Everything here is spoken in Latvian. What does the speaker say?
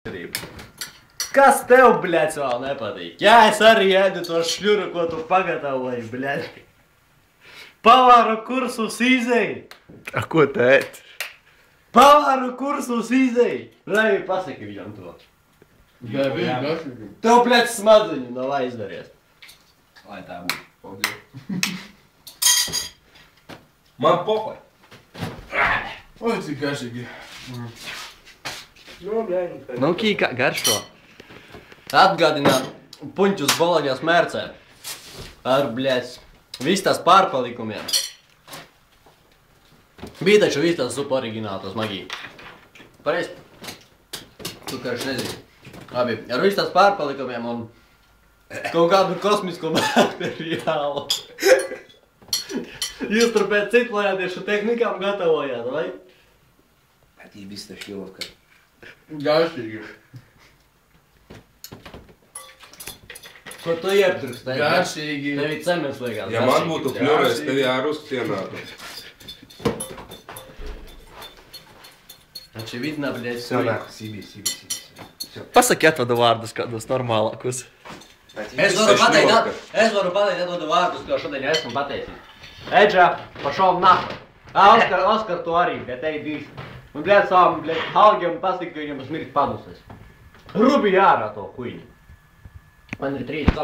Kas tev, bļēc, vēl nepatīk? Jā, es arī ēdu to šļuru, ko tu pagatavoji, bļēc. Pavāru kursus izēji. A, ko tu ēd? Pavāru kursus izēji. Raivi, pasaki viņam to. Jā, viņa gasīgi. Tev, bļēc, smadzeņu nav aizdaries. Lai tā būtu. Paldies. Man pohoj. Oi, cik gasīgi. Nu, kā garšo. Atgādināt puņķus boloņās mērcē. Ar, bļēc, vistas pārpalikumiem. Bija taču vistas supa oriģinātos magī. Pareiz? Tu karš nezini. Labi, ar vistas pārpalikumiem un kaut kādu kosmisku materiālu. Jūs tur pēc ciklojāties šo tehnikām gatavojāt, vai? Pētī viss taču ļoti. Gasīgi. Ko tu iepirkst? Gasīgi. Tevi cemens liekas. Ja man būtu kļuvēs, tev jārus cienātu. Taču vidnā, bļēc, Pasaki atvadu vārdus kādos normālākus. Es varu pateikt atvodu vārdus, ko šodien esmu pateicis. Edžā, pašom nahu. Oskar tu arī, bet ej dīši. Un, bļēc, savam, bļēc, Halgiem pasaka, ka viņam smirkt paduses. Rubi jārā to kuiņu. Man ir 3